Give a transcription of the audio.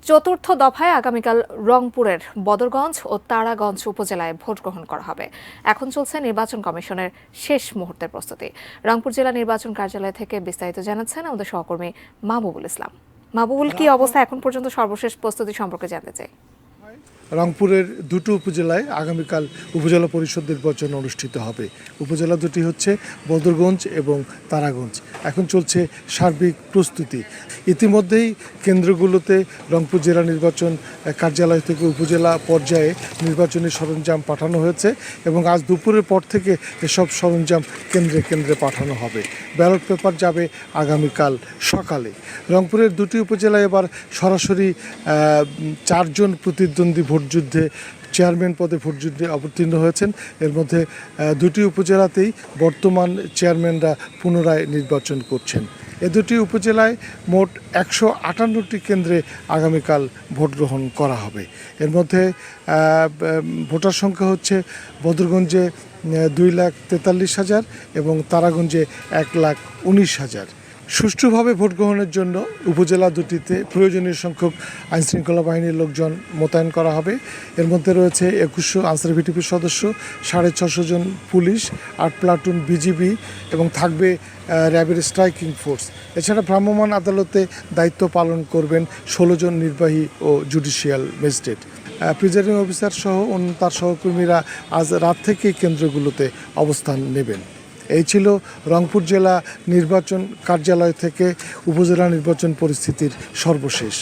চতুর্থ দফায় আগামীকাল রংপুরের বদরগঞ্জ ও তারাগঞ্জ উপজেলায় ভোট গ্রহণ করা হবে। এখন চলছে নির্বাচন কমিশনের শেষ মুহূর্তের প্রস্তুতি। রংপুর জেলা নির্বাচন কার্যালয় থেকে বিস্তারিত জানাচ্ছেন আমাদের সহকর্মী মাহবুবুল ইসলাম। মাহবুবুল, কি অবস্থা এখন পর্যন্ত সর্বশেষ প্রস্তুতি সম্পর্কে জানতে চাই। রংপুরের দুটো উপজেলায় আগামীকাল উপজেলা পরিষদ নির্বাচন অনুষ্ঠিত হবে। উপজেলা দুটি হচ্ছে বদরগঞ্জ এবং তারাগঞ্জ। এখন চলছে সার্বিক প্রস্তুতি। ইতিমধ্যেই কেন্দ্রগুলোতে রংপুর জেলা নির্বাচন কার্যালয় থেকে উপজেলা পর্যায়ে নির্বাচনী সরঞ্জাম পাঠানো হয়েছে এবং আজ দুপুরের পর থেকে এসব সরঞ্জাম কেন্দ্রে কেন্দ্রে পাঠানো হবে। ব্যালট পেপার যাবে আগামীকাল সকালে। রংপুরের দুটি উপজেলায় এবার সরাসরি 4 জন প্রতিদ্বন্দ্বী ভোটযুদ্ধে চেয়ারম্যান পদে ভোটযুদ্ধে অবতীর্ণ হয়েছেন। এর মধ্যে দুটি উপজেলাতেই বর্তমান চেয়ারম্যানরা পুনরায় নির্বাচন করছেন। এ দুটি উপজেলায় মোট 158টি কেন্দ্রে আগামীকাল ভোট গ্রহণ করা হবে। এর মধ্যে ভোটার সংখ্যা হচ্ছে বদরগঞ্জে 2,43,000 এবং তারাগঞ্জে 1,19,000। সুষ্ঠুভাবে ভোট গ্রহণের জন্য উপজেলা দুটিতে প্রয়োজনীয় সংখ্যক আইনশৃঙ্খলা বাহিনীর লোকজন মোতায়েন করা হবে। এর মধ্যে রয়েছে 2100 আনসার ভিটিপির সদস্য, 650 জন পুলিশ, 8 প্লাটুন বিজিবি এবং থাকবে র্যাবের স্ট্রাইকিং ফোর্স। এছাড়া ভ্রাম্যমাণ আদালতে দায়িত্ব পালন করবেন 16 জন নির্বাহী ও জুডিশিয়াল ম্যাজিস্ট্রেট। প্রিজাইডিং অফিসার সহ তার সহকর্মীরা আজ রাত থেকেই কেন্দ্রগুলোতে অবস্থান নেবেন। এই ছিল রংপুর জেলা নির্বাচন কার্যালয় থেকে উপজেলা নির্বাচন পরিস্থিতির সর্বশেষ।